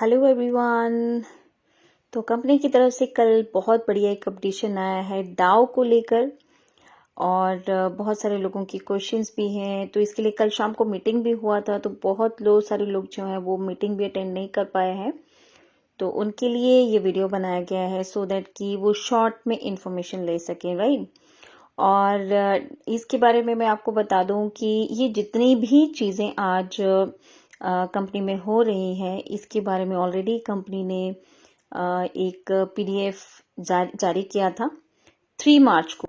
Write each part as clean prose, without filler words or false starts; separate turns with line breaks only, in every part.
Hello everyone. तो company की तरफ से कल बहुत बढ़िया एक अपडेशन आया है डाउ को लेकर और बहुत सारे लोगों की क्वेश्चंस भी हैं। तो इसके लिए कल शाम को मीटिंग भी हुआ था, तो बहुत सारे लोग जो हैं वो मीटिंग भी अटेंड नहीं कर पाए हैं। तो उनके लिए ये वीडियो बनाया गया है सो दैट कि वो शॉर्ट में इंफॉर्मेशन ले सकें, राइट। और इसके बारे में मैं आपको बता दूं कि ये जितनी भी चीज़ें आज कंपनी में हो रही हैं, इसके बारे में ऑलरेडी कंपनी ने एक पीडीएफ जारी किया था 3 मार्च को,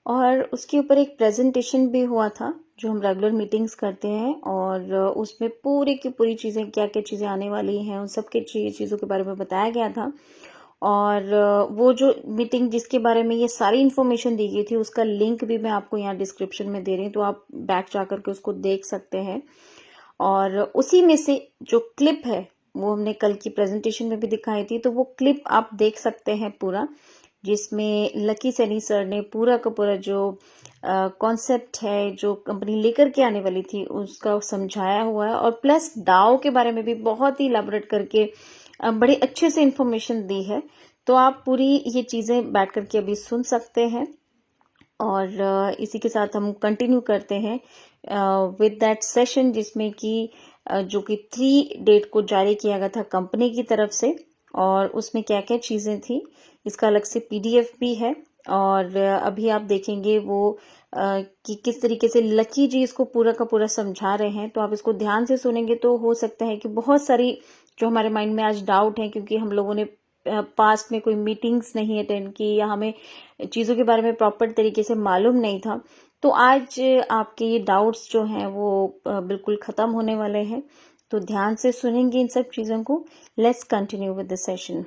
और उसके ऊपर एक प्रेजेंटेशन भी हुआ था जो हम रेगुलर मीटिंग्स करते हैं, और उसमें पूरी की पूरी चीज़ें, क्या क्या चीज़ें आने वाली हैं, उन सब के चीज़ों के बारे में बताया गया था। और वो जो मीटिंग जिसके बारे में ये सारी इन्फॉर्मेशन दी गई थी, उसका लिंक भी मैं आपको यहाँ डिस्क्रिप्शन में दे रही हूँ, तो आप बैक जाकर के उसको देख सकते हैं। और उसी में से जो क्लिप है वो हमने कल की प्रेजेंटेशन में भी दिखाई थी, तो वो क्लिप आप देख सकते हैं पूरा, जिसमें लकी सैनी सर ने पूरा का पूरा जो कॉन्सेप्ट है, जो कंपनी लेकर के आने वाली थी, उसका समझाया हुआ है। और प्लस डाओ के बारे में भी बहुत ही इलाबोरेट करके बड़े अच्छे से इंफॉर्मेशन दी है। तो आप पूरी ये चीज़ें बैठ करके अभी सुन सकते हैं। और इसी के साथ हम कंटिन्यू करते हैं विद दैट सेशन, जिसमें कि जो कि 3 डेट को जारी किया गया था कंपनी की तरफ से, और उसमें क्या क्या चीज़ें थी, इसका अलग से पीडीएफ भी है। और अभी आप देखेंगे वो कि किस तरीके से लकी जी इसको पूरा का पूरा समझा रहे हैं। तो आप इसको ध्यान से सुनेंगे तो हो सकता है कि बहुत सारी जो हमारे माइंड में आज डाउट है, क्योंकि हम लोगों ने पास्ट में कोई मीटिंग्स नहीं अटेंड की या हमें चीज़ों के बारे में प्रॉपर तरीके से मालूम नहीं था, तो आज आपके ये डाउट्स जो हैं वो बिल्कुल ख़त्म होने वाले हैं। तो ध्यान से सुनेंगे इन सब चीज़ों को। Let's continue with the session.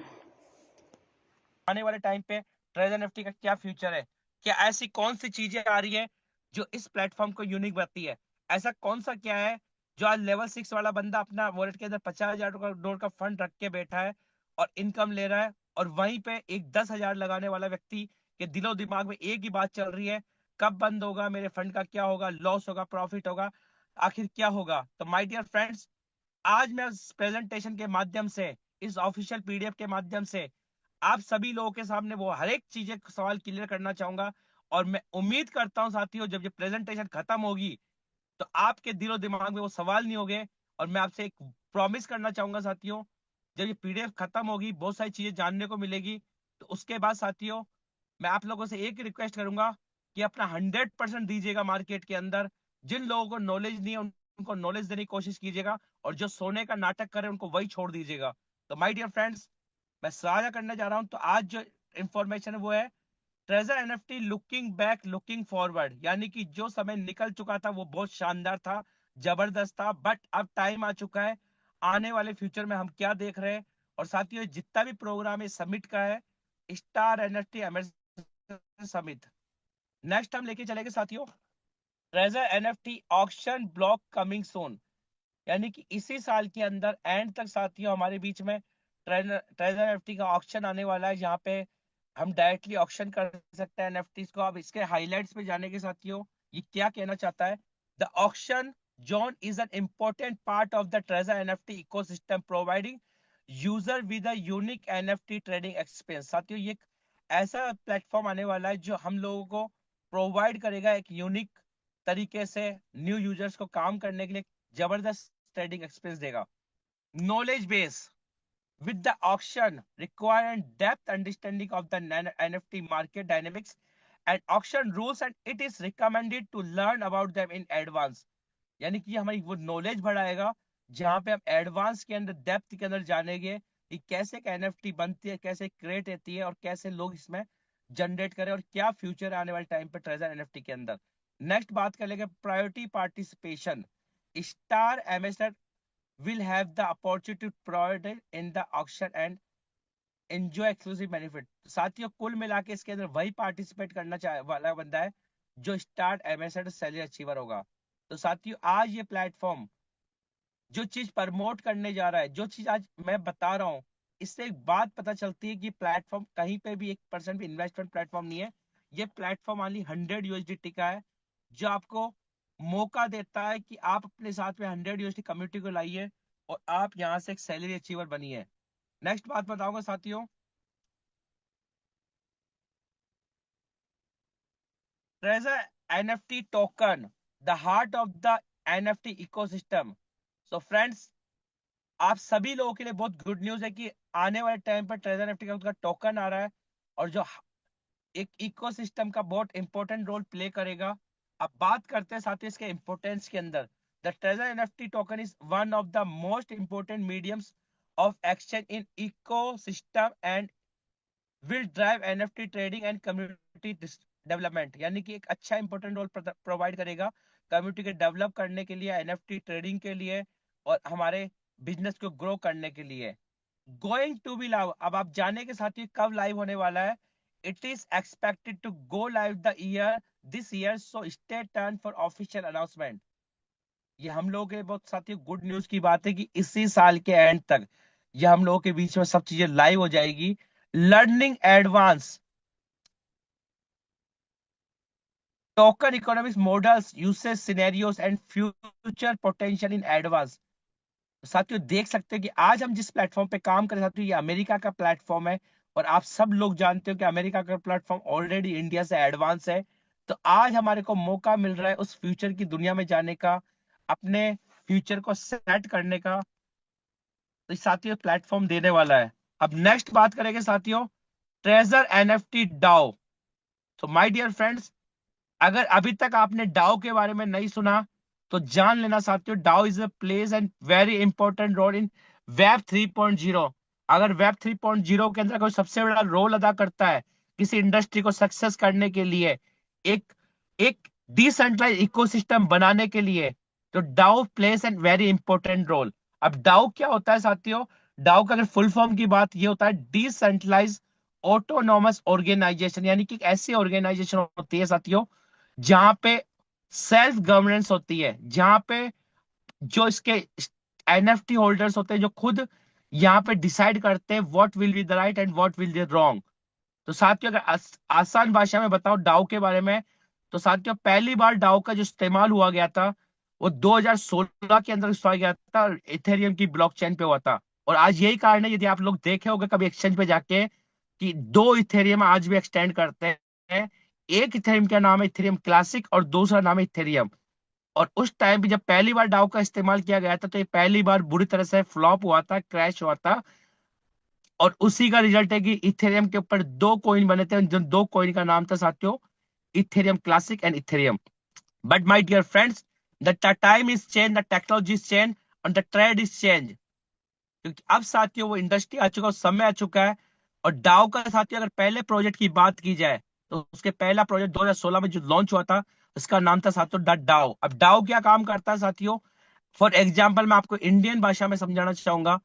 आने वाले टाइम पे ट्रेजर एनएफटी का क्या फ्यूचर है, क्या ऐसी कौन सी चीजें आ रही है जो इस प्लेटफॉर्म को यूनिक बनाती है, ऐसा कौन सा क्या है जो आज लेवल 6 वाला बंदा अपना वॉलेट के अंदर 50,000 का फंड रख के बैठा है और इनकम ले रहा है, और वहीं पे एक 10,000 लगाने वाला व्यक्ति के दिलो दिमाग में एक ही बात चल रही है, कब बंद होगा, मेरे फंड का क्या होगा, लॉस होगा, प्रॉफिट होगा, आखिर क्या होगा। तो माय डियर फ्रेंड्स, आज मैं इस प्रेजेंटेशन के माध्यम से, इस ऑफिशियल पीडीएफ के माध्यम से आप सभी लोगों के सामने वो हर एक चीजें सवाल क्लियर करना चाहूंगा। और मैं उम्मीद करता हूं साथियों, जब ये प्रेजेंटेशन खत्म होगी तो आपके दिलो दिमाग में वो सवाल नहीं होंगे। और मैं आपसे एक प्रॉमिस करना चाहूंगा साथियों, जब ये पीडीएफ खत्म होगी बहुत सारी चीजें जानने को मिलेगी। तो उसके बाद साथियों, मैं आप लोगों से एक रिक्वेस्ट करूंगा कि अपना 100% दीजिएगा मार्केट के अंदर। जिन लोगों को नॉलेज नहीं है उनको नॉलेज देने की कोशिश कीजिएगा, और जो सोने का नाटक करे उनको वही छोड़ दीजिएगा। तो माय डियर फ्रेंड्स, मैं साझा करने जा रहा हूं। तो आज जो इंफॉर्मेशन है वो है treasure NFT looking back looking forward, यानी कि जो समय निकल चुका था वो बहुत शानदार था, जबरदस्त था, बट अब टाइम आ चुका है आने वाले फ्यूचर में हम क्या देख रहे हैं। और साथियों, जितना भी प्रोग्राम है समिट का है, star NFT American summit, next हम लेके चलेंगे साथियों treasure NFT auction block coming सोन, यानी कि इसी साल के अंदर एंड तक साथियों हमारे बीच में ट्रेजर एनएफटी का ऑक्शन आने वाला है, जहाँ पे हम डायरेक्टली ऑक्शन कर सकते हैं एनएफटीज को। अब इसके हाइलाइट्स पे जाने के साथियों, ये क्या कहना चाहता है। The auction zone is an important part of the treasure NFT ecosystem, providing user with a unique NFT trading experience. साथियों, ये एक ऐसा प्लेटफॉर्म आने वाला है जो हम लोगों को प्रोवाइड करेगा एक यूनिक तरीके से न्यू यूजर्स को काम करने के लिए जबरदस्त ट्रेडिंग एक्सपीरियंस देगा। Knowledge base with the auction require a depth understanding of the NFT market dynamics and auction rules, and it is recommended to learn about them in advance। यानी कि हमारी वो नॉलेज बढ़ाएगा जहां पे हम एडवांस के अंदर, डेप्थ के अंदर जानेंगे कि कैसे एक एनएफटी बनती है, कैसे क्रिएट होती है, और कैसे लोग इसमें जनरेट करें, और क्या फ्यूचर आने वाले टाइम पे ट्रेजर एनएफटी के अंदर। नेक्स्ट बात कर लेंगे प्रायोरिटी पार्टिसिपेशन। स्टार एमएसएट will have the opportunity to participate in the auction and enjoy exclusive benefit। साथियों, कुल मिला के इसके अंदर वही पार्टिसिपेट करना चाहे वाला बंदा है जो स्टार्ट एमएसएट सैलरी अचीवर होगा। तो साथियों, आज ये प्लेटफॉर्म जो चीज प्रमोट करने जा रहा है, जो चीज आज मैं बता रहा हूँ, इससे एक बात पता चलती है कि प्लेटफॉर्म कहीं पे भी 1% भी इन्वेस्टमेंट प्लेटफॉर्म नहीं है। ये प्लेटफॉर्म ओनली 100 यूएसडी का है, जो आपको मौका देता है कि आप अपने साथ में 100 यूएसडी कम्युनिटी को लाइए, और आप यहाँ से एक सैलरी अचीवर बनिए। नेक्स्ट बात बताऊंगा साथियों, treasure NFT token, the heart of the NFT ecosystem. So friends, आप सभी लोगों के लिए बहुत गुड न्यूज है कि आने वाले टाइम पर ट्रेजर एनएफटी का टोकन आ रहा है, और जो एक इकोसिस्टम का बहुत इंपॉर्टेंट रोल प्ले करेगा। अब बात करते हैं साथियों इसके इंपॉर्टेंस के अंदर। The treasure NFT token is one of the most important mediums of exchange in ecosystem and will drive NFT trading and community development. यानी कि एक अच्छा इंपॉर्टेंट रोल प्रोवाइड करेगा कम्युनिटी के डेवलप करने के लिए, एनएफटी ट्रेडिंग के लिए, और हमारे बिजनेस को ग्रो करने के लिए। गोइंग टू बी लाइव, अब आप जाने के साथ ही कब लाइव होने वाला है। It is expected to go live the year this year, so stay turn for official announcement. ये हम लोगों के बहुत साथी गुड न्यूज की बात है कि इसी साल के एंड तक ये हम लोगों के बीच में सब चीजें लाइव हो जाएगी। Learning advance token economics models usage scenarios and future potential in advance. साथियों देख सकते हैं कि आज हम जिस प्लेटफॉर्म पे काम कर रहे हैं साथियों, ये अमेरिका का प्लेटफॉर्म है, और आप सब लोग जानते हो कि अमेरिका का प्लेटफॉर्म ऑलरेडी इंडिया से एडवांस है। तो आज हमारे को मौका मिल रहा है उस फ्यूचर की दुनिया में जाने का, अपने फ्यूचर को सेट करने का। तो साथियों प्लेटफॉर्म देने वाला है। अब नेक्स्ट बात करेंगे साथियों, ट्रेजर एनएफटी डाओ। तो माय डियर फ्रेंड्स, अगर अभी तक आपने डाओ के बारे में नहीं सुना तो जान लेना साथियों, DAO is a plays and very important role in web 3.0। अगर वेब 3.0 के अंदर कोई सबसे बड़ा रोल अदा करता है किसी इंडस्ट्री को सक्सेस करने के लिए, एक एक डिसेंट्रलाइज इकोसिस्टम बनाने के लिए, तो DAO plays an very important role. अब डाओ क्या होता है साथियों, डाओ का अगर फुल फॉर्म की बात ये होता है डिसेंट्रलाइज ऑटोनॉमस ऑर्गेनाइजेशन। यानी कि एक ऐसी ऑर्गेनाइजेशन होती है साथियों जहां पे सेल्फ गवर्नेंस होती है, जहां पे जो इसके एनएफटी होल्डर्स होते हैं जो खुद यहाँ पे डिसाइड करते हैं what will be the right and what will be wrong. तो साथियों अगर आसान भाषा में बताओ डाउ के बारे में, तो साथियों पहली बार डाउ का जो इस्तेमाल हुआ गया था वो 2016 के अंदर इस्तेमाल गया था, इथेरियम की ब्लॉकचेन पे हुआ था। और आज यही कारण है, यदि आप लोग देखे होंगे कभी एक्सचेंज पे जाके, कि दो इथेरियम आज भी एक्सटेंड करते हैं। एक इथेरियम का नाम है इथेरियम क्लासिक और दूसरा नाम है इथेरियम। और उस टाइम पे जब पहली बार डाउ का इस्तेमाल किया गया था तो ये पहली बार बुरी तरह से फ्लॉप हुआ था, क्रैश हुआ था। और उसी का रिजल्ट है कि इथेरियम के ऊपर दो कॉइन बने थे, जिन दो कॉइन का नाम था साथियों Ethereum classic and Ethereum. But my dear friends, the time is change, the technology is change, and the trend is change। क्योंकि अब साथियों वो इंडस्ट्री आ चुका है, समय आ चुका है। और डाउ का साथियों अगर पहले प्रोजेक्ट की बात की जाए तो उसके पहला प्रोजेक्ट 2016 में जो लॉन्च हुआ था उसका नाम था साथियों द डाउ। अब डाउ क्या काम करता है साथियों, फॉर एग्जाम्पल मैं आपको इंडियन भाषा में समझाना चाहूंगा।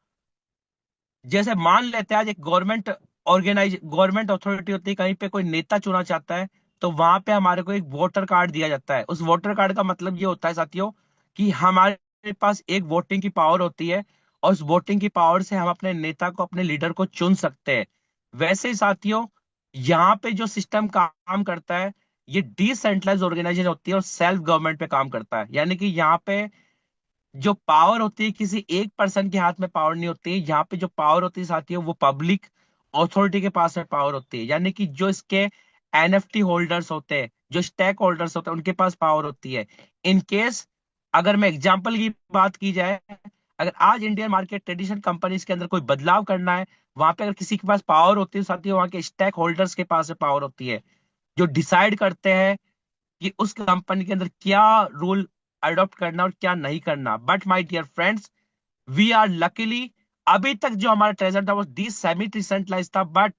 जैसे मान लेते हैं आज एक गवर्नमेंट अथॉरिटी होती है, कहीं पे कोई नेता चुना चाहता है, तो वहां पे हमारे को एक वोटर कार्ड दिया जाता है। उस वोटर कार्ड का मतलब ये होता है साथियों कि हमारे पास एक वोटिंग की पावर होती है, और उस वोटिंग की पावर से हम अपने नेता को, अपने लीडर को चुन सकते हैं। वैसे ही साथियों यहाँ पे जो सिस्टम काम करता है, ये डिसेंट्रलाइज ऑर्गेनाइजेशन होती है और सेल्फ गवर्नमेंट पे काम करता है। यानी कि यहाँ पे जो पावर होती है किसी एक पर्सन के हाथ में पावर नहीं होती है, यहाँ पे जो पावर होती है साथियों वो पब्लिक अथॉरिटी के पास में पावर होती है। यानी कि जो इसके एनएफटी होल्डर्स होते हैं, जो स्टेक होल्डर्स होते हैं, उनके पास पावर होती है। इन केस अगर मैं एग्जांपल की बात की जाए, अगर आज इंडियन मार्केट ट्रेडिशनल कंपनीज के अंदर कोई बदलाव करना है, वहां पे अगर किसी के पास पावर होती है साथियों, वहां के स्टेक होल्डर्स के पास पावर होती है, जो डिसाइड करते हैं कि उस कंपनी के अंदर क्या रूल अडॉप्ट करना और क्या नहीं करना। But my dear friends, we are luckily, अभी तक जो हमारा ट्रेजर था वो सेमी डिसेंट्रलाइज था, बट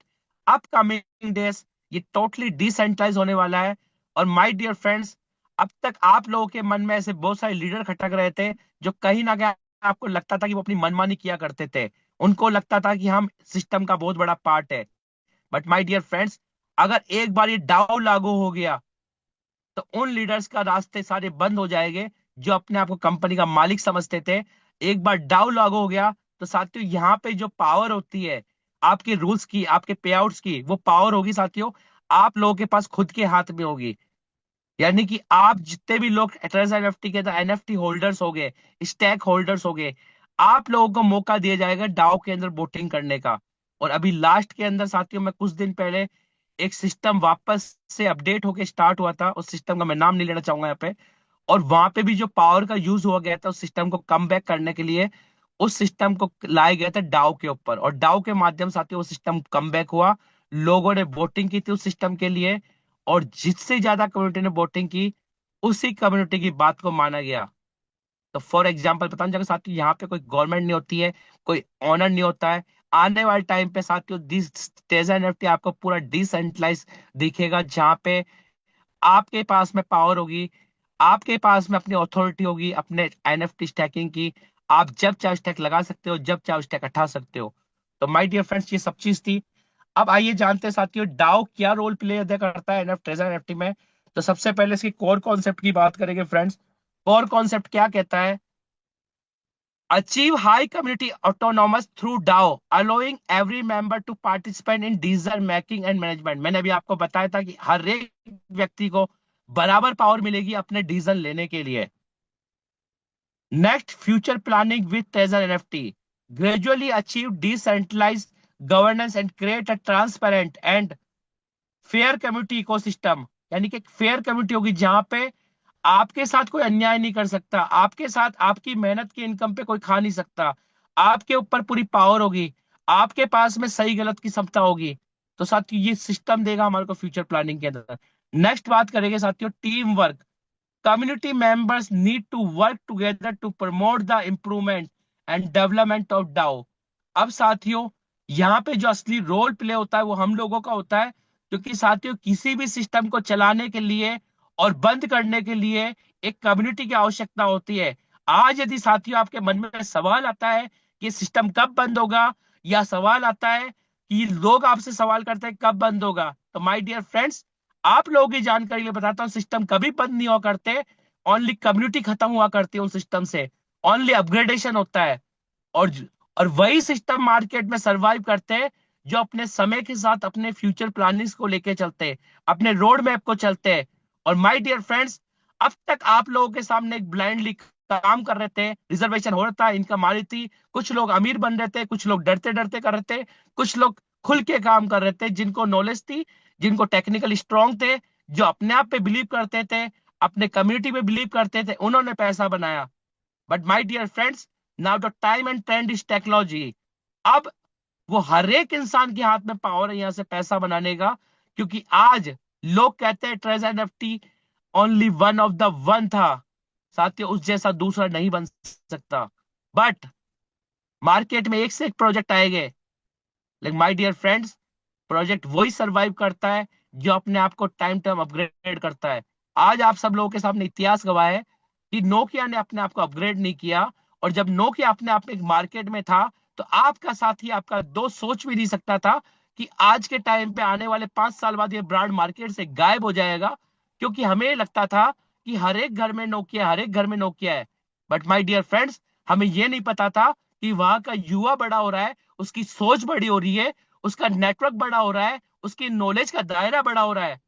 अपकमिंग डेज ये टोटली डिसेंट्रलाइज होने वाला है। और माय डियर फ्रेंड्स, अब तक आप लोगों के मन में ऐसे बहुत सारे लीडर खटक रहे थे जो कहीं ना कहीं आपको लगता था कि वो अपनी मनमानी किया करते थे, उनको लगता था कि हम सिस्टम का बहुत बड़ा पार्ट है। बट माय डियर फ्रेंड्स, अगर एक बार ये डाउ लागू हो गया तो उन लीडर्स का रास्ते सारे बंद हो जाएंगे जो अपने आप को कंपनी का मालिक समझते थे। एक बार डाउ लागू हो गया तो साथियों यहाँ पे जो पावर होती है आपके रूल्स की, आपके पे आउट्स की, वो पावर होगी साथियों आप लोगों के पास खुद के हाथ में होगी। यानी कि आप जितने भी लोग ट्रेजर एनएफटी के एनएफटी होल्डर्स हो गए, स्टैक होल्डर्स हो गए, आप लोगों को मौका दिया जाएगा डाओ के अंदर वोटिंग करने का। और अभी लास्ट के अंदर साथियों, मैं कुछ दिन पहले एक सिस्टम वापस से अपडेट होके स्टार्ट हुआ था, उस सिस्टम का मैं नाम नहीं लेना चाहूंगा यहाँ पे। और वहां पे भी जो पावर का यूज हुआ गया था उस सिस्टम को कम बैक करने के लिए, उस सिस्टम को लाया गया था डाउ के ऊपर, और डाउ के माध्यम से आते वो सिस्टम कम बैक हुआ। लोगों ने वोटिंग की थी उस सिस्टम के लिए, और जिससे ज्यादा कम्युनिटी ने वोटिंग की, उसी कम्युनिटी की बात को माना गया। तो फॉर एग्जाम्पल बताना चाहूंगा साथियों, यहाँ पे कोई गवर्नमेंट नहीं होती है, कोई ऑनर नहीं होता है। आने वाले टाइम पे साथियों दिस तेजा एनएफटी आपको पूरा डिसेंट्रलाइज दिखेगा, जहाँ पे आपके पास में पावर होगी, आपके पास में अपनी अथॉरिटी होगी अपने एनएफटी स्टैकिंग की। आप जब चाहे स्टैक लगा सकते हो, जब चाहे स्टैक हटा सकते हो। तो माय डियर फ्रेंड्स, ये सब चीज थी। अब आइए जानते हैं साथियों, डाओ क्या रोल प्ले अदा करता है ट्रेजर एनएफटी में। तो सबसे पहले इसकी कोर कॉन्सेप्ट की बात करेंगे फ्रेंड्स। कोर कॉन्सेप्ट क्या कहता है? Achieve high community autonomous through DAO, allowing every member to participate in decision making and management. मैंने अभी आपको बताया था कि हर एक व्यक्ति को बराबर पावर मिलेगी अपने डिसीजन लेने के लिए। Next, future planning with treasure NFT, gradually achieve decentralize governance and create a transparent and fair community ecosystem. यानी कि फेयर कम्युनिटी होगी जहां पे आपके साथ कोई अन्याय नहीं कर सकता, आपके साथ आपकी मेहनत की इनकम पे कोई खा नहीं सकता, आपके ऊपर पूरी पावर होगी, आपके पास में सही गलत की क्षमता होगी। तो साथियों ये सिस्टम देगा हमारे को फ्यूचर प्लानिंग के अंदर। नेक्स्ट बात करेंगे साथियों, team work. Community members need to work together to promote the improvement and development of DAO। अब साथियों यहाँ पे जो असली रोल प्ले होता है वो हम लोगों का होता है, क्योंकि साथियों किसी भी सिस्टम को चलाने के लिए और बंद करने के लिए एक कम्युनिटी की आवश्यकता होती है। आज यदि साथियों आपके मन में सवाल आता है कि सिस्टम कब बंद होगा, या सवाल आता है कि लोग आपसे सवाल करते हैं कब बंद होगा, तो माय डियर फ्रेंड्स, आप लोगों की जानकारी लिए बताता हूँ, सिस्टम कभी बंद नहीं हुआ करते। ओनली कम्युनिटी खत्म हुआ करती है उन सिस्टम से, ओनली अपग्रेडेशन होता है। और और वही सिस्टम मार्केट में सरवाइव करते हैं जो अपने समय के साथ अपने फ्यूचर प्लानिंग्स को लेके चलते हैं, अपने रोड मैप को चलते हैं। और माय डियर फ्रेंड्स, अब तक आप लोगों के सामने एक ब्लाइंडली काम कर रहे थे, रिजर्वेशन हो रहा था, इनकम आ रही थी, कुछ लोग अमीर बन रहे थे, कुछ लोग डरते डरते कर रहे थे, कुछ लोग खुल के काम कर रहे थे, जिनको नॉलेज थी, जिनको टेक्निकली स्ट्रांग थे, जो अपने आप पे बिलीव करते थे, अपने कम्युनिटी पे बिलीव करते थे, उन्होंने पैसा बनाया। But my dear friends, now the time and trend is technology. अब वो हर एक इंसान के हाथ में पावर है यहाँ से पैसा बनाने का, क्योंकि आज लोग कहते हैं treasure NFT only one of the one था, साथियों उस जैसा दूसरा नहीं बन सकता। बट मार्केट में एक से एक प्रोजेक्ट आएंगे, लेकिन माय डियर फ्रेंड्स, प्रोजेक्ट वही सरवाइव करता है जो अपने आप को टाइम टाइम अपग्रेड करता है। आज आप सब लोगों के सामने इतिहास गवाह है कि नोकिया ने अपने आप को अपग्रेड नहीं किया, और जब नोकिया अपने आप में एक मार्केट में था, तो आपका साथी, आपका दोस्त सोच भी नहीं सकता था कि आज के टाइम पे आने वाले 5 साल बाद ये ब्रांड मार्केट से गायब हो जाएगा, क्योंकि हमें लगता था कि हर एक घर में नोकिया, हर एक घर में नोकिया है। बट माय डियर फ्रेंड्स, हमें यह नहीं पता था कि वहां का युवा बड़ा हो रहा है, उसकी सोच बड़ी हो रही है, उसका नेटवर्क बड़ा हो रहा है, उसकी नॉलेज का दायरा बड़ा हो रहा है।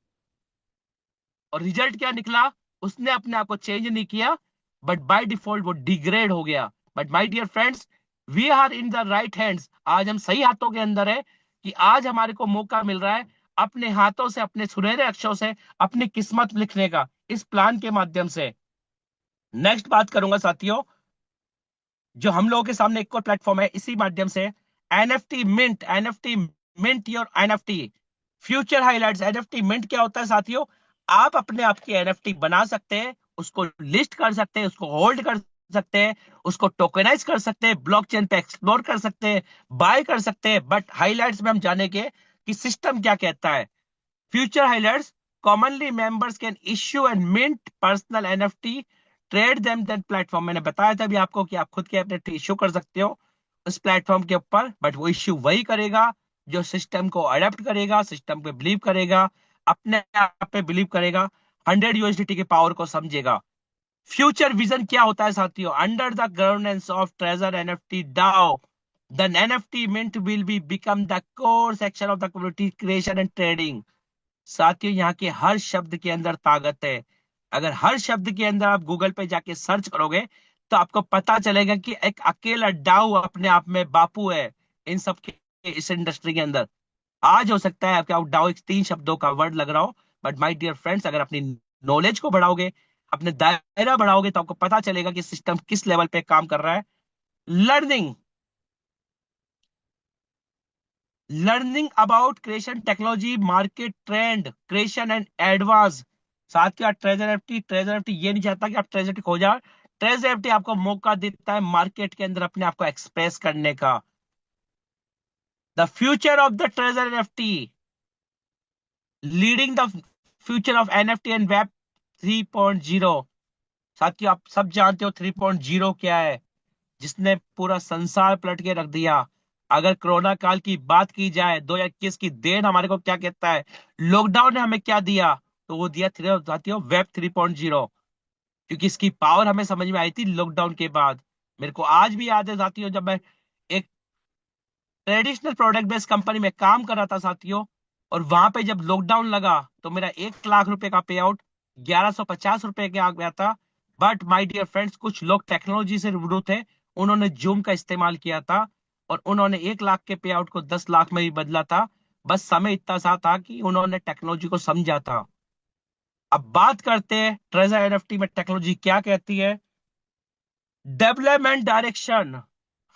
और रिजल्ट क्या निकला? उसने अपने आप को चेंज नहीं किया, बट बाय डिफॉल्ट वो डिग्रेड हो गया। But my dear friends, we are in the right hands. आज हम सही हाथों के अंदर है, कि आज हमारे को मौका मिल रहा है अपने हाथों से, अपने सुनहरे अक्षरों से अपनी किस्मत लिखने का, इस प्लान के माध्यम से। नेक्स्ट बात करूंगा साथियों, जो हम लोगों के सामने एक और प्लेटफॉर्म है इसी माध्यम से, NFT mint. NFT mint your NFT future highlights. NFT mint क्या होता है साथियों? आप अपने आप की एनएफटी बना सकते हैं, उसको लिस्ट कर सकते हैं, उसको होल्ड कर सकते हैं, उसको टोकनाइज कर सकते हैं, ब्लॉकचेन पे एक्सप्लोर कर सकते हैं, बाय कर सकते हैं। बट हाइलाइट्स में हम जानेंगे कि सिस्टम क्या कहता है। Future highlights, commonly members can issue and mint personal NFT, trade them that platform. मैंने बताया था अभी आपको कि आप खुद के अपने इश्यू कर सकते हो उस प्लेटफॉर्म के ऊपर, बट वो इश्यू वही करेगा जो सिस्टम को अडेप्ट करेगा, सिस्टम पे बिलीव करेगा, अपने आप पे बिलीव करेगा, 100 यूएसडीटी की पावर को समझेगा। फ्यूचर विजन क्या होता है साथियों? Under the governance of treasure NFT DAO, the NFT mint will be become the core section of the community creation and trading. साथियों यहाँ के हर शब्द के अंदर ताकत है। अगर हर शब्द के अंदर आप गूगल पे जाके सर्च करोगे, तो आपको पता चलेगा कि एक अकेला डाउ अपने आप में बापू है इन सब के, इस इंडस्ट्री के अंदर। आज हो सकता है आपके डाउ एक 3 शब्दों का वर्ड लग रहा हो, बट माय डियर फ्रेंड्स, अगर अपनी नॉलेज को बढ़ाओगे, अपने दायरा बढ़ाओगे, तो आपको पता चलेगा कि सिस्टम किस लेवल पे काम कर रहा है। Learning, learning about creation technology, market trend, creation and advance. साथ के ट्रेजर एफटी, ट्रेजर एफटी ये नहीं चाहता कि आप ट्रेजर एफटी खो जाओ। ट्रेजर एफटी आपको मौका देता है मार्केट के अंदर अपने आप को एक्सप्रेस करने का। The future of the treasure FT, leading the future of NFT and web 3.0। साथियों आप सब जानते हो 3.0 क्या है, जिसने पूरा संसार पलट के रख दिया। अगर कोरोना काल की बात की जाए, 2021 की देन हमारे को क्या कहता है, लॉकडाउन ने हमें क्या दिया, तो वो दिया साथियों वेब 3.0। क्योंकि इसकी पावर हमें समझ में आई थी लॉकडाउन के बाद। मेरे को आज भी याद है साथियों, जब मैं एक ट्रेडिशनल प्रोडक्ट बेस्ड कंपनी में काम कर रहा था साथियों, और वहां पे जब लॉकडाउन लगा तो मेरा 1 लाख रुपए का पे आउट 1150 रुपए के आ गया था। बट माय डियर फ्रेंड्स, कुछ लोग टेक्नोलॉजी से रूबरू थे, उन्होंने जूम का इस्तेमाल किया था और उन्होंने 1 लाख के पे आउट को 10 लाख में ही बदला था। बस समय इतना सा था कि उन्होंने टेक्नोलॉजी को समझा था। अब बात करते हैं ट्रेजर एनएफटी में टेक्नोलॉजी क्या कहती है। डेवलपमेंट डायरेक्शन,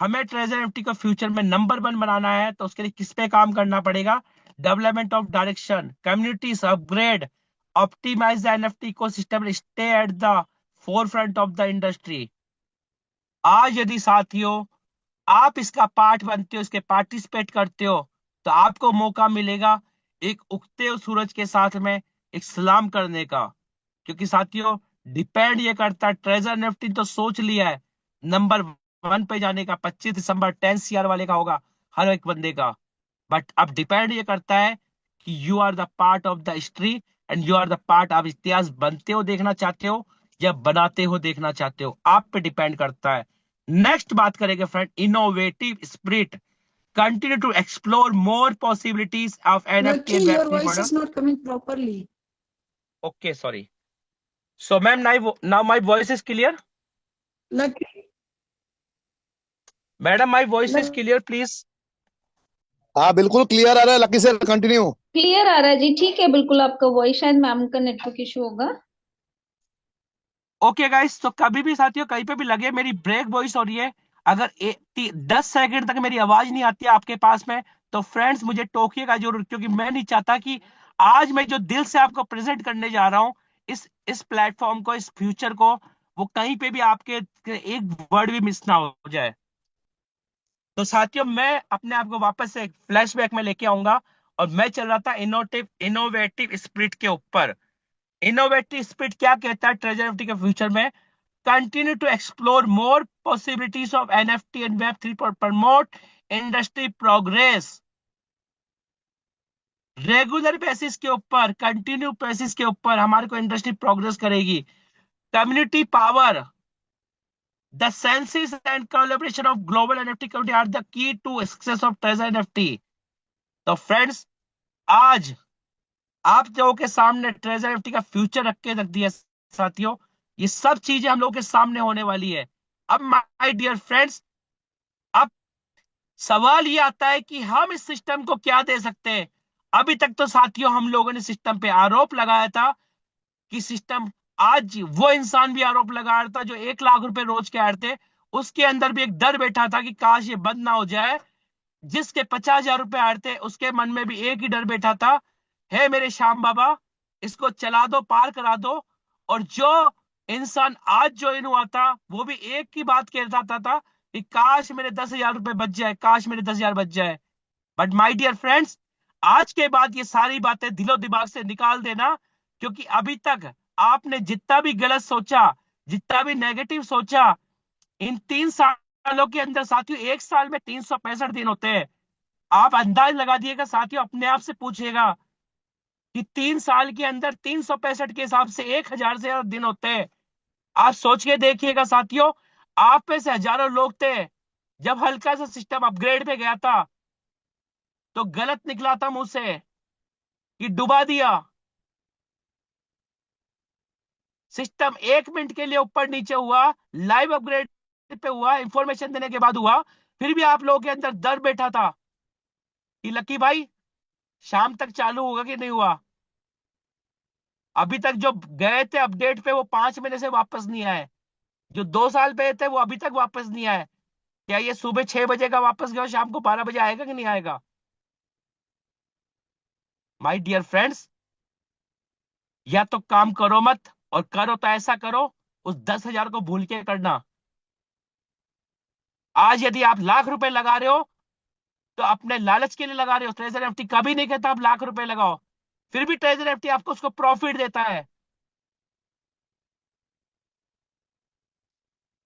हमें ट्रेजर एनएफटी को फ्यूचर में नंबर 1 बनाना है, तो उसके लिए किस पे काम करना पड़ेगा। Development of direction, communities upgrade, optimize the NFT ecosystem, stay at the forefront of the industry. आज यदि साथियों आप इसका पार्ट बनते हो, इसके पार्टिसिपेट करते हो, तो आपको मौका मिलेगा एक उगते हुए सूरज के साथ में एक सलाम करने का। क्योंकि साथियों डिपेंड ये करता है, ट्रेजर निफ्टी तो सोच लिया है नंबर 1 पे जाने का, 25 दिसंबर 10 CR वाले का होगा हर एक बंदे का। बट अब डिपेंड ये करता है कि you are the part of the history and you are the part, आप इतिहास बनते हो देखना चाहते हो या बनाते हो देखना चाहते हो, आप पे डिपेंड करता है। नेक्स्ट बात करेंगे friend, innovative spirit, continue to explore more possibilities of NFT
Lucky,
and web
your
three
voice is
model.
not coming properly.
Okay sorry. So ma'am now my voice is clear.
Lucky,
madam my voice is
lucky,
clear please.
हाँ बिल्कुल clear आ रहा है Lucky sir, continue.
Clear आ रहा है जी, ठीक है, बिल्कुल आपका वॉइस, शायद मैम का नेटवर्क इशू होगा।
ओके गाइस, तो कभी भी साथियों कहीं पे भी लगे मेरी ब्रेक वॉइस हो रही है, अगर 10 सेकंड तक मेरी आवाज नहीं आती है आपके पास में, तो फ्रेंड्स मुझे टोकिएगा जरूर, क्योंकि मैं नहीं चाहता कि आज मैं जो दिल से आपको प्रेजेंट करने जा रहा हूं, इस प्लेटफॉर्म को, इस फ्यूचर को, वो कहीं पे भी आपके एक वर्ड भी मिस ना हो जाए। तो साथियों मैं अपने आप को वापस से फ्लैशबैक में लेके आऊंगा, और मैं चल रहा था इनोवेटिव स्पिरिट के ऊपर। इनोवेटिव स्पिरिट क्या कहता है ट्रेजर एनएफटी के फ्यूचर में, continue to explore more possibilities of NFT and web 3 for promote industry progress. Regular basis के ऊपर, कंटिन्यू बेसिस के ऊपर हमारे को इंडस्ट्री प्रोग्रेस करेगी। Community power, the senses and collaboration of global NFT community are the key to success of treasure NFT. तो friends आज आप लोगों के सामने ट्रेजर एनएफटी का फ्यूचर रख दिया साथियों, ये सब चीजें हम लोगों के सामने होने वाली है। अब माय डियर फ्रेंड्स, अब सवाल ये आता है कि हम इस सिस्टम को क्या दे सकते हैं। अभी तक तो साथियों हम लोगों ने सिस्टम पे आरोप लगाया था कि सिस्टम, आज वो इंसान भी आरोप लगा रहा था जो 1 लाख रुपए रोज के आए थे, उसके अंदर भी एक डर बैठा था कि काश ये बंद ना हो जाए। जिसके 50,000 रुपए आए थे उसके मन में भी एक ही डर बैठा था, हे मेरे श्याम बाबा, इसको चला दो, पार करा दो। और जो इंसान आज ज्वाइन हुआ था वो भी एक ही बात कहता था कि काश मेरे 10,000 रुपए बच जाए, काश मेरे 10,000 बच जाए। बट माय डियर फ्रेंड्स, आज के बाद ये सारी बातें दिलो दिमाग से निकाल देना, क्योंकि अभी तक आपने जितना भी गलत सोचा, जितना भी नेगेटिव सोचा, इन 3 सालों के अंदर साथियों, एक साल में 365 दिन होते हैं। आप अंदाज लगा दिएगा साथियों, अपने आप से पूछिएगा कि 3 साल के अंदर 365 के हिसाब से 1,000 से ज्यादा दिन होते हैं। आप सोच के देखिएगा साथियों, आप में से हजारों लोग थे, जब हल्का सा सिस्टम अपग्रेड पे गया था तो गलत निकला था मुंह से कि डुबा दिया। सिस्टम 1 मिनट के लिए ऊपर नीचे हुआ, लाइव अपग्रेड पे हुआ, इंफॉर्मेशन देने के बाद हुआ, फिर भी आप लोगों के अंदर डर बैठा था कि लकी भाई शाम तक चालू होगा कि नहीं हुआ। अभी तक जो गए थे अपडेट पे वो 5 महीने से वापस नहीं आए, जो 2 साल पे थे वो अभी तक वापस नहीं आए। क्या ये सुबह 6 बजे का वापस गया, शाम को 12 बजे आएगा कि नहीं आएगा? माय डियर फ्रेंड्स, या तो काम करो मत, और करो तो ऐसा करो उस 10,000 को भूल के करना। आज यदि आप लाख रुपए लगा रहे हो तो अपने लालच के लिए लगा रहे हो। ट्रेजर एफटी कभी नहीं कहता आप लाख रुपए लगाओ, फिर भी ट्रेजर एफटी आपको उसको प्रॉफिट देता है।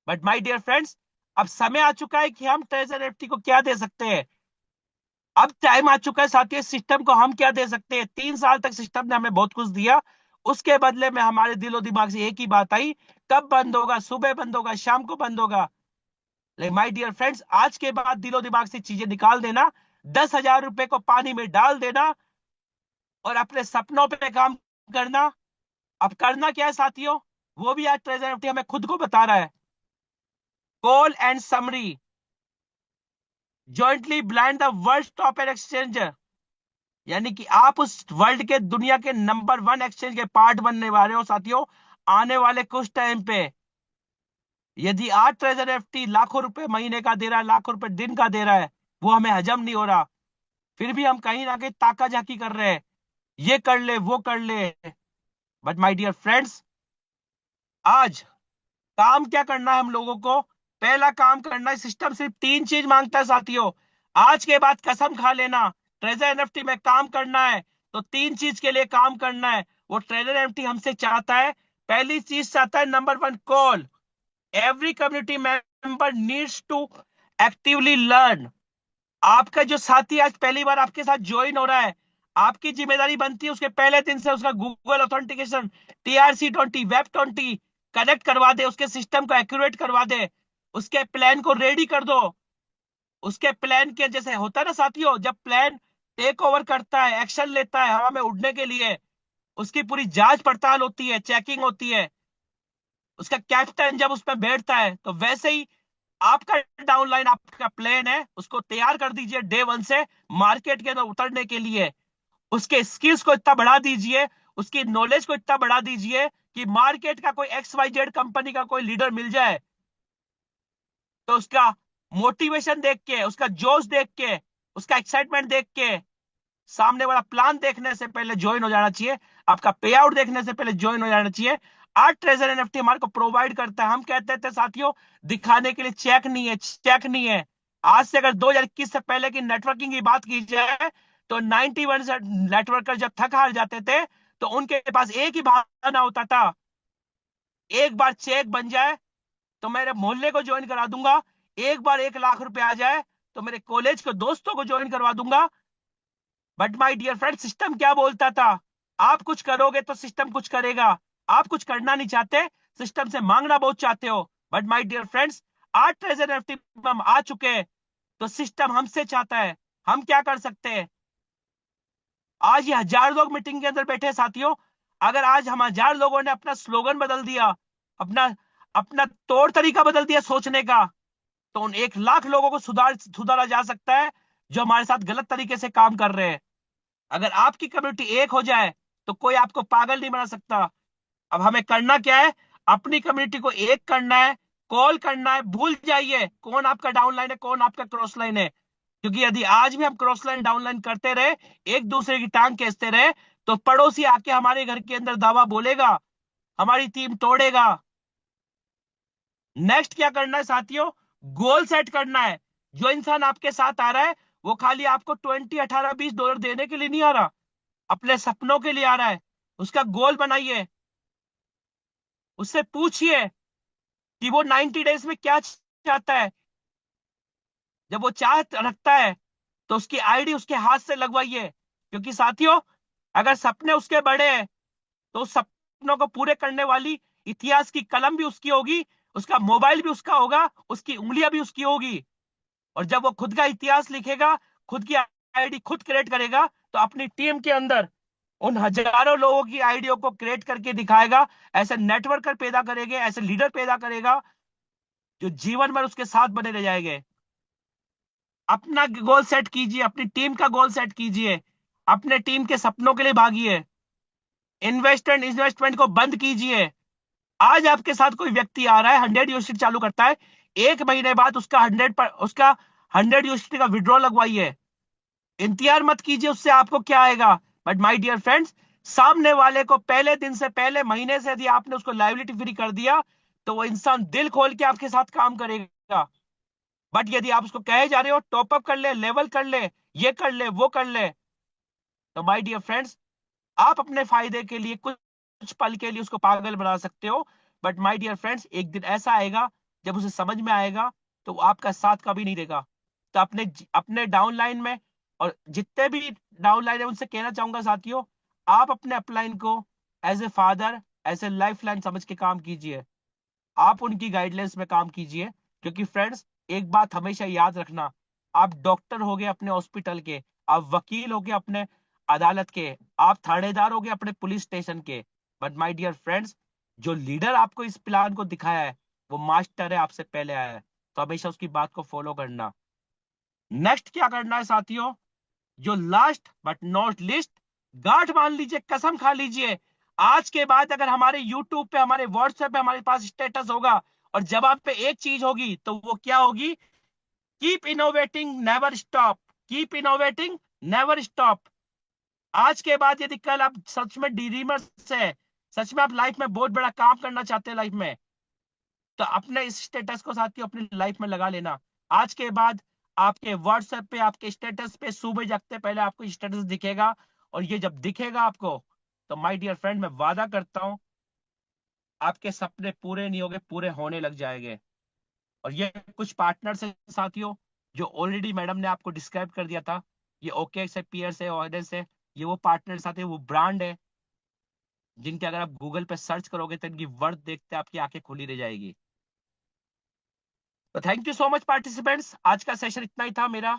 बट माय डियर फ्रेंड्स, अब समय आ चुका है कि हम ट्रेजर एफटी को क्या दे सकते हैं। अब टाइम आ चुका है साथियों, सिस्टम को हम क्या दे सकते हैं। 3 साल तक सिस्टम ने हमें बहुत कुछ दिया, उसके बदले में हमारे दिलो दिमाग से एक ही बात आई, कब बंद होगा, सुबह बंद होगा, शाम को बंद होगा। लेकिन माय डियर फ्रेंड्स, आज के बाद दिलो दिमाग से चीजें निकाल देना, 10,000 रुपए को पानी में डाल देना और अपने सपनों पे काम करना। अब करना क्या है साथियों, वो भी आज ट्रेजर एफटी हमें खुद को बता रहा है। Call and summary jointly blind the world top exchanger, यानी कि आप उस वर्ल्ड के दुनिया के नंबर 1 एक्सचेंज के पार्ट बनने वाले हो साथियों, आने वाले कुछ टाइम पे। यदि आज ट्रेजर एफटी लाखों रुपए महीने का दे रहा है, लाखों रुपए दिन का दे रहा है, वो हमें हजम नहीं हो रहा, फिर भी हम कहीं ना कहीं ताका झाकी कर रहे हैं, ये कर ले वो कर ले। बट माय डियर फ्रेंड्स, आज काम क्या करना है हम लोगों को। पहला काम करना है, सिस्टम सिर्फ 3 चीज मांगता है साथियों, आज के बाद कसम खा लेना ट्रेजर एनएफटी में काम करना है तो 3 चीज के लिए काम करना है। वो ट्रेजर एनएफटी हमसे चाहता है, पहली चीज चाहता है number 1 call. Every community member needs to actively learn. आपका जो साथी आज पहली बार आपके साथ ज्वाइन हो रहा है, आपकी जिम्मेदारी बनती है उसके पहले दिन से उसका गूगल ऑथेंटिकेशन, TRC20, वेब20 कनेक्ट करवा दे, उसके सिस्टम को एक्यूरेट करवा दे, उसके प्लान को रेडी कर दो। उसके प्लान के जैसे होता है ना साथियों, जब प्लान टेक ओवर करता है, एक्शन लेता है हवा में उड़ने के लिए, उसकी पूरी जांच पड़ताल होती है, चेकिंग होती है, उसका कैप्टन जब उसमें बैठता है, तो वैसे ही आपका डाउनलाइन, आपका प्लान है, उसको तैयार कर दीजिए डे 1 से मार्केट के अंदर उतरने के लिए। उसके स्किल्स को इतना बढ़ा दीजिए, उसकी नॉलेज को इतना बढ़ा दीजिए कि मार्केट का कोई XYZ कंपनी का कोई लीडर मिल जाए तो उसका मोटिवेशन देख के, उसका जोश देख के, उसका एक्साइटमेंट देख के, सामने वाला प्लान देखने से पहले ज्वाइन हो जाना चाहिए, आपका पे आउट देखने से पहले ज्वाइन हो जाना चाहिए। आज ट्रेजर एनएफटी हमारे को प्रोवाइड करता है। हम कहते थे साथियों, दिखाने के लिए चेक नहीं है, चेक नहीं है। आज से अगर 2021 से पहले की नेटवर्किंग की बात की जाए तो 91 नेटवर्कर जब थक हार जाते थे तो उनके पास एक ही बहाना होता था, एक बार चेक बन जाए तो मेरे मोहल्ले को ज्वाइन करा दूंगा, एक बार 1 लाख रुपए आ जाए तो मेरे कॉलेज के दोस्तों को ज्वाइन करवा दूंगा। But my dear friend, system क्या बोलता था, आप कुछ करोगे तो सिस्टम कुछ करेगा। आप कुछ करना नहीं चाहते, सिस्टम से मांगना बहुत चाहते हो। बट माय डियर फ्रेंड्स, आज ट्रेजर एनएफटी में हम आ चुके हैं तो सिस्टम हमसे चाहता है, हम क्या कर सकते हैं। आज ये 1000 लोग मीटिंग के अंदर बैठे हैं साथियों, अगर आज हम 1000 लोगों ने अपना स्लोगन बदल दिया, अपना अपना तौर तरीका बदल दिया सोचने का, तो उन 1 लाख लोगों को सुधारा जा सकता है जो हमारे साथ गलत तरीके से काम कर रहे हैं। अगर आपकी कम्युनिटी एक हो जाए तो कोई आपको पागल नहीं बना सकता। अब हमें करना क्या है, अपनी कम्युनिटी को एक करना है, कॉल करना है, भूल जाइए कौन आपका डाउनलाइन है, कौन आपका क्रॉस लाइन है। क्योंकि यदि आज भी हम क्रॉस लाइन डाउनलाइन करते रहे, एक दूसरे की टांग खींचते रहे, तो पड़ोसी आके हमारे घर के अंदर दावा बोलेगा, हमारी टीम तोड़ेगा। नेक्स्ट क्या करना है साथियों, गोल सेट करना है। जो इंसान आपके साथ आ रहा है वो खाली आपको 20, 18, $20 देने के लिए नहीं आ रहा, अपने सपनों के लिए आ रहा है। उसका गोल बनाइए, उससे पूछिए कि वो 90 डेज में क्या चाहता है। जब वो चाह रखता है तो उसकी आईडी उसके हाथ से लगवाइए, क्योंकि साथियों अगर सपने उसके बड़े हैं तो उस सपनों को पूरे करने वाली इतिहास की कलम भी उसकी होगी, उसका मोबाइल भी उसका होगा, उसकी उंगलियां भी उसकी होगी। और जब वो खुद का इतिहास लिखेगा, खुद की आईडी खुद क्रिएट करेगा, तो अपनी टीम के अंदर उन हजारों लोगों की आइडिया को क्रिएट करके दिखाएगा, ऐसे नेटवर्कर पैदा करेंगे, ऐसे लीडर पैदा करेगा जो जीवन भर उसके साथ बने रह जाएंगे। अपना गोल सेट कीजिए, अपनी टीम का गोल सेट कीजिए, अपने टीम के सपनों के लिए भागिए, इन्वेस्टमेंट को बंद कीजिए। आज आपके साथ कोई व्यक्ति आ रहा है, 100 यूनिट चालू करता है, 1 महीने बाद उसका 100 यूनिट का विड्रॉल लगवाइए। इंतजार मत कीजिए उससे आपको क्या आएगा। बट माय डियर फ्रेंड्स, सामने वाले को पहले दिन से, पहले महीने से यदि आपने उसको लायबिलिटी फ्री कर दिया तो वो इंसान दिल खोल के आपके साथ काम करेगा। बट यदि आप उसको कहे जा रहे हो टॉप अप कर ले, लेवल कर ले, ये कर ले, वो कर ले, तो माय डियर फ्रेंड्स, आप अपने फायदे के लिए कुछ पल के लिए उसको पागल बना सकते हो। बट माय डियर फ्रेंड्स, एक दिन ऐसा आएगा जब उसे समझ में आएगा तो वो आपका साथ कभी नहीं देगा। तो अपने अपने डाउनलाइन में, और जितने भी डाउनलाइन है उनसे कहना चाहूंगा साथियों, आप अपने अपलाइन को as a father, as a lifeline समझ के काम कीजिए। आप उनकी गाइडलाइंस में काम कीजिए, क्योंकि फ्रेंड्स एक बात हमेशा याद रखना, आप डॉक्टर हो गए अपने हॉस्पिटल के, आप वकील हो गए अपने अदालत के, आप थानेदार हो गए अपने पुलिस स्टेशन के, बट माय डियर फ्रेंड्स, जो लीडर आपको इस प्लान को दिखाया है वो मास्टर है, आपसे पहले आया है, तो हमेशा उसकी बात को फॉलो करना। नेक्स्ट क्या करना है साथियों, जो लास्ट बट नॉट लिस्ट, गांठ मान लीजिए, कसम खा लीजिए, आज के बाद अगर हमारे यूट्यूब पे, हमारे व्हाट्सएप पे हमारे पास स्टेटस होगा और जवाब पे एक चीज होगी तो वो क्या होगी, keep innovating never stop, keep innovating never stop. आज के बाद यदि कल आप सच में ड्रीमर्स है, सच में आप लाइफ में बहुत बड़ा काम करना चाहते हैं लाइफ में, तो अपने इस स्टेटस को साथियों अपनी लाइफ में लगा लेना। आज के बाद आपके व्हाट्सएप पे, आपके स्टेटस पे सुबह जगते पहले आपको स्टेटस दिखेगा, और ये जब दिखेगा आपको तो माय डियर फ्रेंड, मैं वादा करता हूं आपके सपने पूरे नहीं होंगे, पूरे होने लग जाएंगे। और ये कुछ पार्टनर्स है साथियों जो ऑलरेडी मैडम ने आपको डिस्क्राइब कर दिया था, ये ओके से, पीयर से, ऑर्डर से, ये वो पार्टनर साथ है, वो ब्रांड है जिनके अगर आप गूगल पे सर्च करोगे तो इनकी वर्थ देखते आपकी आंखें खुली रह जाएगी। तो thank you so much participants, आज का सेशन इतना ही था मेरा।